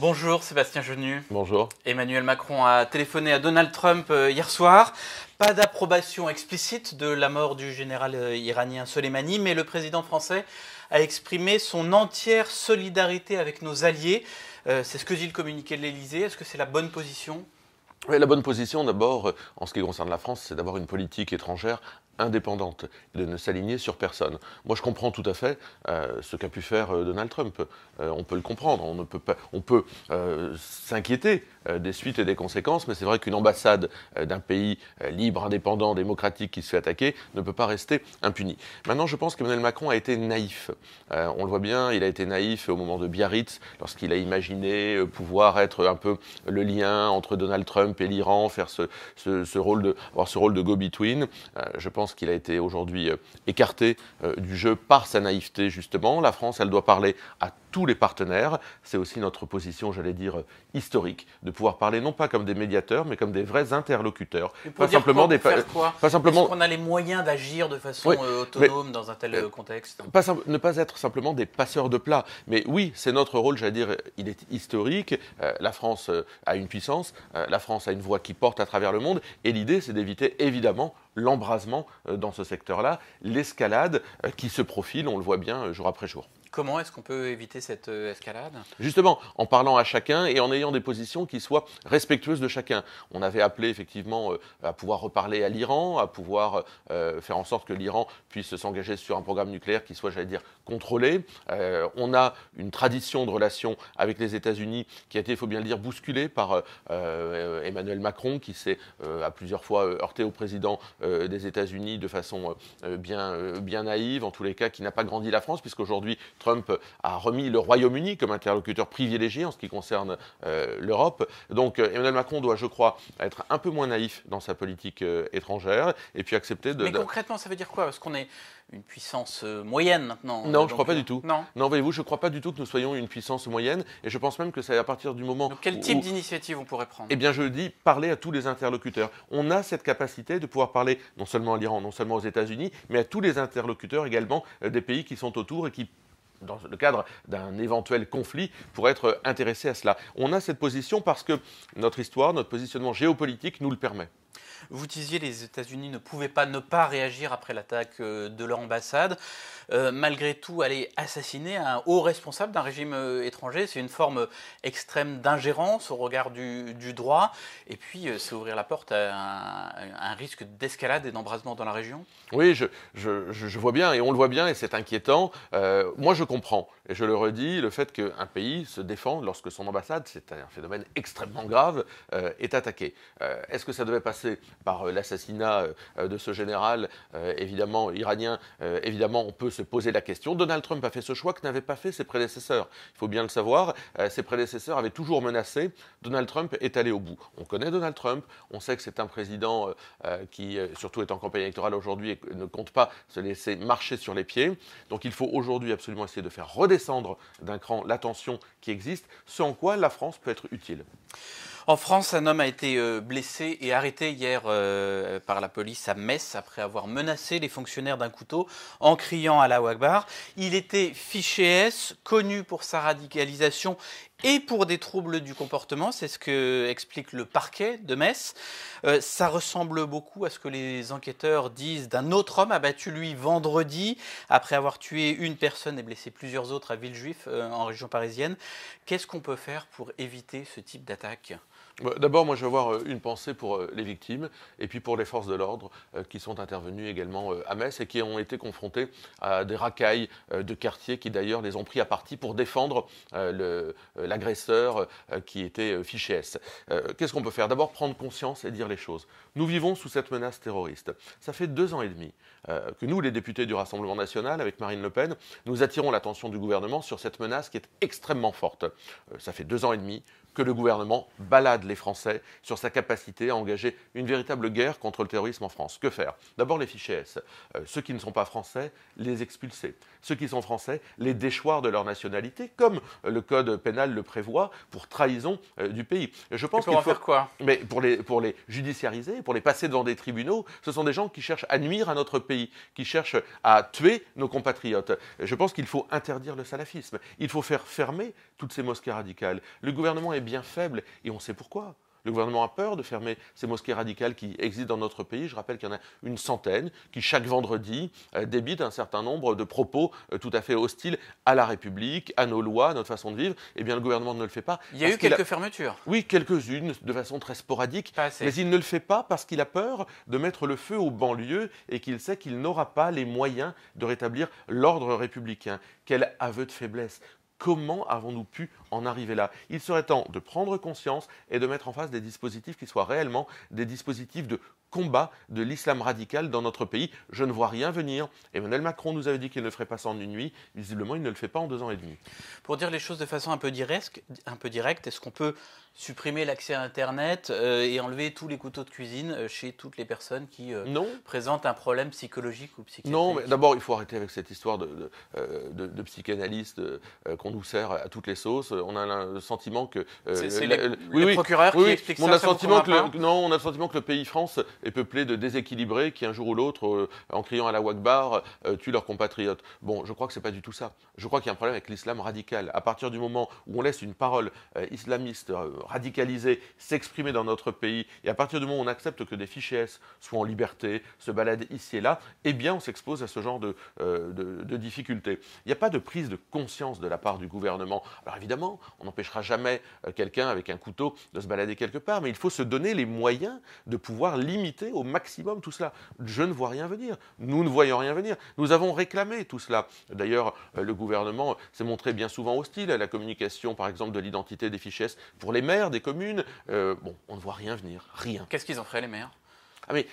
Bonjour Sébastien Genu. Bonjour. Emmanuel Macron a téléphoné à Donald Trump hier soir. Pas d'approbation explicite de la mort du général iranien Soleimani, mais le président français a exprimé son entière solidarité avec nos alliés. C'est ce que dit le communiqué de l'Élysée. Est-ce que c'est la bonne position ? Oui, la bonne position, d'abord, en ce qui concerne la France, c'est d'avoir une politique étrangère indépendante, de ne s'aligner sur personne. Moi, je comprends tout à fait ce qu'a pu faire Donald Trump. On peut le comprendre. On peut s'inquiéter des suites et des conséquences, mais c'est vrai qu'une ambassade d'un pays libre, indépendant, démocratique qui se fait attaquer ne peut pas rester impunie. Maintenant, je pense qu'Emmanuel Macron a été naïf. On le voit bien, il a été naïf au moment de Biarritz, lorsqu'il a imaginé pouvoir être un peu le lien entre Donald Trump et l'Iran, faire avoir ce rôle de go-between. Je pense qu'il a été aujourd'hui écarté du jeu par sa naïveté, justement. La France, elle doit parler à tous les partenaires. C'est aussi notre position, j'allais dire, historique, de pouvoir parler non pas comme des médiateurs, mais comme des vrais interlocuteurs. Pas simplement des Est-ce qu'on a les moyens d'agir de façon autonome dans un tel contexte ? Ne pas être simplement des passeurs de plats. Mais oui, c'est notre rôle, j'allais dire, il est historique. La France a une puissance, la France a une voix qui porte à travers le monde, et l'idée, c'est d'éviter évidemment l'embrasement dans ce secteur-là, l'escalade qui se profile, on le voit bien jour après jour. Comment est-ce qu'on peut éviter cette escalade ? Justement, en parlant à chacun et en ayant des positions qui soient respectueuses de chacun. On avait appelé effectivement à pouvoir reparler à l'Iran, à pouvoir faire en sorte que l'Iran puisse s'engager sur un programme nucléaire qui soit, j'allais dire, contrôlé. On a une tradition de relations avec les États-Unis qui a été, il faut bien le dire, bousculée par Emmanuel Macron, qui s'est à plusieurs fois heurté au président des États-Unis de façon bien naïve, en tous les cas, qui n'a pas grandi la France, puisqu'aujourd'hui, Trump a remis le Royaume-Uni comme interlocuteur privilégié en ce qui concerne l'Europe. Donc Emmanuel Macron doit, je crois, être un peu moins naïf dans sa politique étrangère et puis accepter de... Mais concrètement, ça veut dire quoi ? Parce qu'on est une puissance moyenne maintenant. Non, je ne crois pas du tout. Non, voyez-vous, je ne crois pas du tout que nous soyons une puissance moyenne et je pense même que c'est à partir du moment... Donc quel type d'initiative on pourrait prendre ? Eh bien, je dis parler à tous les interlocuteurs. On a cette capacité de pouvoir parler non seulement à l'Iran, non seulement aux États-Unis, mais à tous les interlocuteurs également des pays qui sont autour et qui, dans le cadre d'un éventuel conflit, pour être intéressé à cela. On a cette position parce que notre histoire, notre positionnement géopolitique nous le permet. Vous disiez que les États-Unis ne pouvaient pas ne pas réagir après l'attaque de leur ambassade. Malgré tout, aller assassiner un haut responsable d'un régime étranger, c'est une forme extrême d'ingérence au regard du droit. Et puis, c'est ouvrir la porte à un risque d'escalade et d'embrasement dans la région. Oui, je vois bien, et on le voit bien, et c'est inquiétant. Moi, je comprends, et je le redis, le fait qu'un pays se défende lorsque son ambassade, c'est un phénomène extrêmement grave, est attaqué. Est-ce que ça devait passer par l'assassinat de ce général, évidemment, iranien? Évidemment, on peut se poser la question. Donald Trump a fait ce choix que n'avaient pas fait ses prédécesseurs. Il faut bien le savoir, ses prédécesseurs avaient toujours menacé. Donald Trump est allé au bout. On connaît Donald Trump, on sait que c'est un président qui, surtout est en campagne électorale aujourd'hui, et ne compte pas se laisser marcher sur les pieds. Donc il faut aujourd'hui absolument essayer de faire redescendre d'un cran la tension qui existe, ce en quoi la France peut être utile. En France, un homme a été blessé et arrêté hier par la police à Metz après avoir menacé les fonctionnaires d'un couteau en criant Allahu Akbar. Il était fiché S, connu pour sa radicalisation et pour des troubles du comportement, c'est ce que explique le parquet de Metz. Ça ressemble beaucoup à ce que les enquêteurs disent d'un autre homme abattu, lui, vendredi, après avoir tué une personne et blessé plusieurs autres à Villejuif, en région parisienne. Qu'est-ce qu'on peut faire pour éviter ce type d'attaque ? D'abord, moi, je vais avoir une pensée pour les victimes et puis pour les forces de l'ordre qui sont intervenues également à Metz et qui ont été confrontées à des racailles de quartiers qui, d'ailleurs, les ont pris à partie pour défendre l'agresseur qui était fiché S. Qu'est-ce qu'on peut faire ? D'abord, prendre conscience et dire les choses. Nous vivons sous cette menace terroriste. Ça fait 2 ans et demi que nous, les députés du Rassemblement national, avec Marine Le Pen, nous attirons l'attention du gouvernement sur cette menace qui est extrêmement forte. Ça fait 2 ans et demi que le gouvernement balade les Français sur sa capacité à engager une véritable guerre contre le terrorisme en France. Que faire ? D'abord les fichés S. Ceux qui ne sont pas français, les expulser. ceux qui sont français, les déchoir de leur nationalité, comme le code pénal le prévoit, pour trahison du pays. Je pense qu'il faut faire quoi? Mais pour les judiciariser, pour les passer devant des tribunaux, ce sont des gens qui cherchent à nuire à notre pays, qui cherchent à tuer nos compatriotes. Je pense qu'il faut interdire le salafisme. Il faut faire fermer toutes ces mosquées radicales. Le gouvernement est bien faible et on sait pourquoi. Le gouvernement a peur de fermer ces mosquées radicales qui existent dans notre pays. Je rappelle qu'il y en a une centaine qui, chaque vendredi, débitent un certain nombre de propos tout à fait hostiles à la République, à nos lois, à notre façon de vivre. Eh bien, le gouvernement ne le fait pas. Il y a eu quelques fermetures. Oui, quelques-unes, de façon très sporadique. Mais il ne le fait pas parce qu'il a peur de mettre le feu aux banlieues et qu'il sait qu'il n'aura pas les moyens de rétablir l'ordre républicain. Quel aveu de faiblesse! Comment avons-nous pu en arriver là? Il serait temps de prendre conscience et de mettre en face des dispositifs qui soient réellement des dispositifs de combat de l'islam radical dans notre pays. Je ne vois rien venir. Emmanuel Macron nous avait dit qu'il ne ferait pas ça en une nuit. Visiblement, il ne le fait pas en 2 ans et demi. Pour dire les choses de façon un peu directe, est-ce qu'on peut supprimer l'accès à Internet et enlever tous les couteaux de cuisine chez toutes les personnes qui présentent un problème psychologique ou psychiatrique? Non, mais d'abord, il faut arrêter avec cette histoire de psychanalyste qu'on nous sert à toutes les sauces. On a le sentiment que... c'est les procureurs qui expliquent ça. On a le sentiment que le pays France est peuplé de déséquilibrés qui, un jour ou l'autre, en criant à la Akbar, tuent leurs compatriotes. Bon, je crois que ce n'est pas du tout ça. Je crois qu'il y a un problème avec l'islam radical. À partir du moment où on laisse une parole islamiste radicalisée s'exprimer dans notre pays, et à partir du moment où on accepte que des fichiers S soient en liberté, se baladent ici et là, eh bien, on s'expose à ce genre de difficultés. Il n'y a pas de prise de conscience de la part du gouvernement. Alors évidemment, on n'empêchera jamais quelqu'un avec un couteau de se balader quelque part, mais il faut se donner les moyens de pouvoir limiter au maximum tout cela. Je ne vois rien venir. Nous ne voyons rien venir. Nous avons réclamé tout cela. D'ailleurs, le gouvernement s'est montré bien souvent hostile à la communication, par exemple, de l'identité des fichiers S pour les maires des communes. Bon, on ne voit rien venir. Rien. Qu'est-ce qu'ils en feraient, les maires? Mais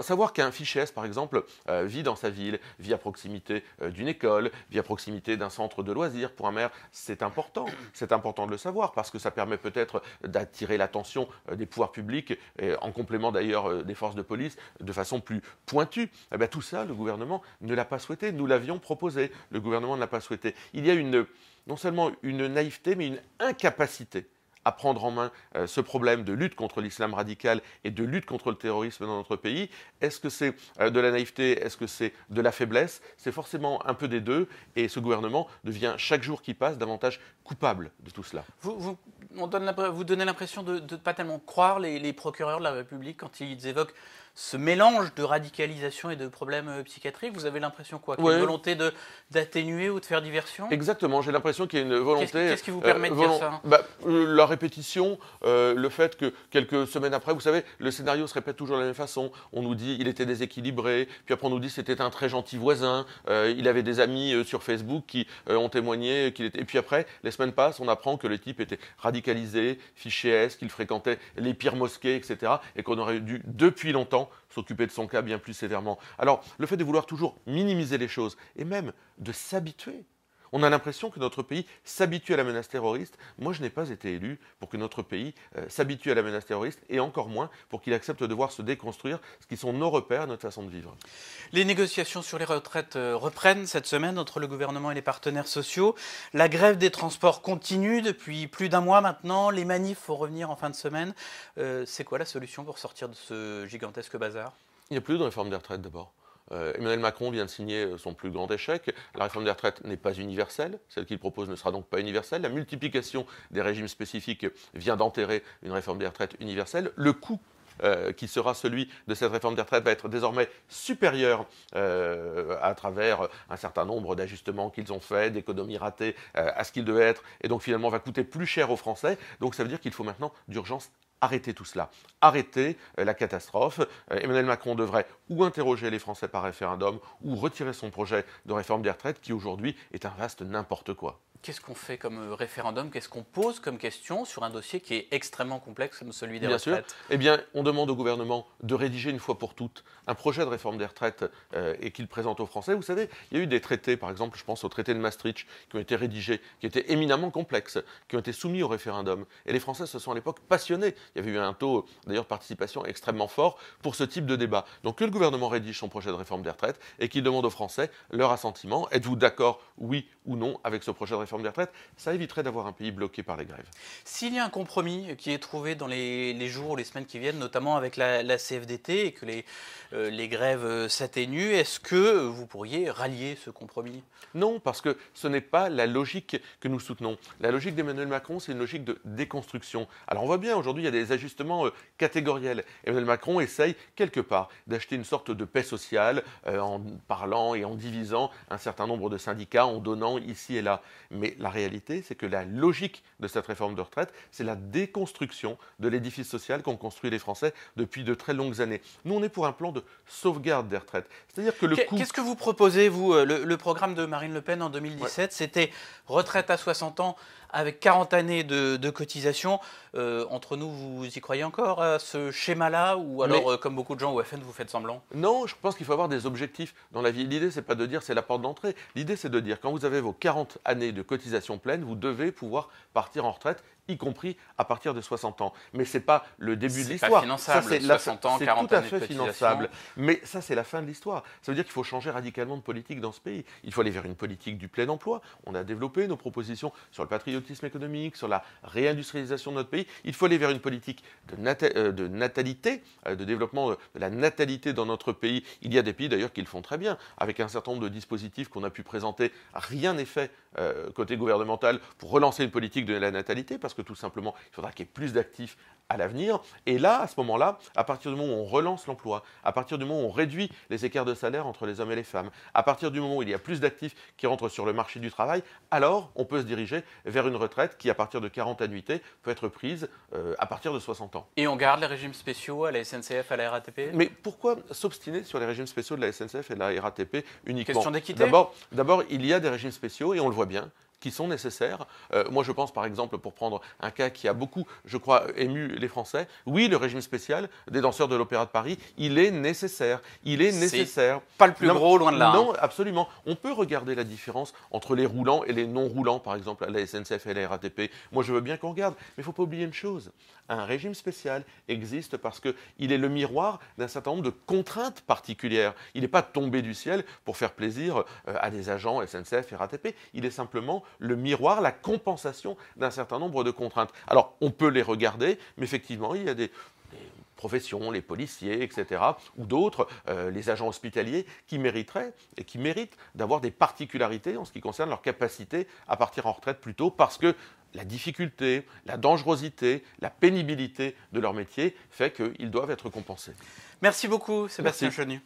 savoir qu'un fichier S, par exemple, vit dans sa ville, vit à proximité d'une école, vit à proximité d'un centre de loisirs, pour un maire, c'est important. C'est important de le savoir parce que ça permet peut-être d'attirer l'attention des pouvoirs publics, en complément d'ailleurs des forces de police, de façon plus pointue. Eh bien, tout ça, le gouvernement ne l'a pas souhaité. Nous l'avions proposé. Le gouvernement ne l'a pas souhaité. Il y a non seulement une naïveté, mais une incapacité à prendre en main ce problème de lutte contre l'islam radical et de lutte contre le terrorisme dans notre pays. Est-ce que c'est de la naïveté? Est-ce que c'est de la faiblesse? C'est forcément un peu des deux, et ce gouvernement devient chaque jour qui passe davantage coupable de tout cela. Vous donnez l'impression de ne pas tellement croire les procureurs de la République quand ils évoquent ce mélange de radicalisation et de problèmes psychiatriques. Vous avez l'impression quoi? Qu'il y a une volonté d'atténuer ou de faire diversion? Exactement, j'ai l'impression qu'il y a une volonté... Qu'est-ce qui vous permet de dire ça? La répétition, le fait que quelques semaines après, vous savez, le scénario se répète toujours de la même façon. On nous dit il était déséquilibré, puis après on nous dit c'était un très gentil voisin, il avait des amis sur Facebook qui ont témoigné qu'il était... Et puis après, les semaines passent, on apprend que le type était radicalisé, fiché S, qu'il fréquentait les pires mosquées, etc. Et qu'on aurait dû, depuis longtemps, s'occuper de son cas bien plus sévèrement. Alors, le fait de vouloir toujours minimiser les choses, et même de s'habituer. On a l'impression que notre pays s'habitue à la menace terroriste. Moi, je n'ai pas été élu pour que notre pays s'habitue à la menace terroriste, et encore moins pour qu'il accepte de voir se déconstruire ce qui sont nos repères, notre façon de vivre. Les négociations sur les retraites reprennent cette semaine entre le gouvernement et les partenaires sociaux. La grève des transports continue depuis plus d'un mois maintenant. Les manifs vont revenir en fin de semaine. C'est quoi la solution pour sortir de ce gigantesque bazar? Il n'y a plus de réforme des retraites d'abord. Emmanuel Macron vient de signer son plus grand échec. La réforme des retraites n'est pas universelle. Celle qu'il propose ne sera donc pas universelle. La multiplication des régimes spécifiques vient d'enterrer une réforme des retraites universelle. Le coût qui sera celui de cette réforme des retraites va être désormais supérieur à travers un certain nombre d'ajustements qu'ils ont faits, d'économies ratées à ce qu'il devait être, et donc finalement va coûter plus cher aux Français. Donc ça veut dire qu'il faut maintenant d'urgence arrêter tout cela, arrêter la catastrophe. Emmanuel Macron devrait ou interroger les Français par référendum ou retirer son projet de réforme des retraites qui aujourd'hui est un vaste n'importe quoi. Qu'est-ce qu'on fait comme référendum? Qu'est-ce qu'on pose comme question sur un dossier qui est extrêmement complexe comme celui des Bien retraites? sûr. Eh bien, on demande au gouvernement de rédiger une fois pour toutes un projet de réforme des retraites et qu'il présente aux Français. Vous savez, il y a eu des traités, par exemple, je pense au traité de Maastricht, qui ont été rédigés, qui étaient éminemment complexes, qui ont été soumis au référendum. Et les Français se sont à l'époque passionnés. Il y avait eu un taux, d'ailleurs, de participation extrêmement fort pour ce type de débat. Donc que le gouvernement rédige son projet de réforme des retraites et qu'il demande aux Français leur assentiment. Êtes-vous d'accord, oui ou non, avec ce projet de réforme des retraites? Ça éviterait d'avoir un pays bloqué par les grèves. S'il y a un compromis qui est trouvé dans les jours ou les semaines qui viennent, notamment avec la CFDT, et que les grèves s'atténuent, est-ce que vous pourriez rallier ce compromis? Non, parce que ce n'est pas la logique que nous soutenons. La logique d'Emmanuel Macron, c'est une logique de déconstruction. Alors on voit bien, aujourd'hui, il y a des ajustements catégoriels. Emmanuel Macron essaye, quelque part, d'acheter une sorte de paix sociale en parlant et en divisant un certain nombre de syndicats, en donnant ici et là. Mais la réalité, c'est que la logique de cette réforme de retraite, c'est la déconstruction de l'édifice social qu'ont construit les Français depuis de très longues années. Nous, on est pour un plan de sauvegarde des retraites. C'est-à-dire que le coût... Qu'est-ce que vous proposez, vous? Le programme de Marine Le Pen en 2017, c'était retraite à 60 ans avec 40 années de cotisation. Entre nous, vous y croyez encore à ce schéma-là? Ou alors, comme beaucoup de gens au FN, vous faites semblant? Non, je pense qu'il faut avoir des objectifs dans la vie. L'idée, c'est pas de dire c'est la porte d'entrée. L'idée, c'est de dire quand vous avez vos 40 années de cotisation pleine, vous devez pouvoir partir en retraite, y compris à partir de 60 ans. Mais ce n'est pas le début de l'histoire. C'est pas finançable, 60 ans, 40 années de cotisation. C'est tout à fait finançable. Mais ça, c'est la fin de l'histoire. Ça veut dire qu'il faut changer radicalement de politique dans ce pays. Il faut aller vers une politique du plein emploi. On a développé nos propositions sur le patriotisme économique, sur la réindustrialisation de notre pays. Il faut aller vers une politique de natalité, de développement de la natalité dans notre pays. Il y a des pays d'ailleurs qui le font très bien, avec un certain nombre de dispositifs qu'on a pu présenter. Rien n'est fait côté gouvernemental pour relancer une politique de la natalité, parce que tout simplement, il faudra qu'il y ait plus d'actifs à l'avenir. Et là, à ce moment-là, à partir du moment où on relance l'emploi, à partir du moment où on réduit les écarts de salaire entre les hommes et les femmes, à partir du moment où il y a plus d'actifs qui rentrent sur le marché du travail, alors on peut se diriger vers une retraite qui, à partir de 40 annuités, peut être prise à partir de 60 ans. Et on garde les régimes spéciaux à la SNCF, à la RATP? Mais pourquoi s'obstiner sur les régimes spéciaux de la SNCF et de la RATP uniquement? Question d'équité? D'abord, il y a des régimes spéciaux, et on le voit bien, qui sont nécessaires. Moi, je pense, par exemple, pour prendre un cas qui a beaucoup, je crois, ému les Français, oui, le régime spécial des danseurs de l'Opéra de Paris, il est nécessaire. Il est nécessaire. Pas le plus gros, loin de là. Non, absolument. On peut regarder la différence entre les roulants et les non-roulants, par exemple, à la SNCF et à la RATP. Moi, je veux bien qu'on regarde, mais il ne faut pas oublier une chose. Un régime spécial existe parce qu'il est le miroir d'un certain nombre de contraintes particulières. Il n'est pas tombé du ciel pour faire plaisir à des agents SNCF et RATP. Il est simplement le miroir, la compensation d'un certain nombre de contraintes. Alors, on peut les regarder, mais effectivement, il y a des professions, les policiers, etc., ou d'autres, les agents hospitaliers, qui mériteraient et qui méritent d'avoir des particularités en ce qui concerne leur capacité à partir en retraite plus tôt, parce que la difficulté, la dangerosité, la pénibilité de leur métier fait qu'ils doivent être compensés. Merci beaucoup, Sébastien Chenu.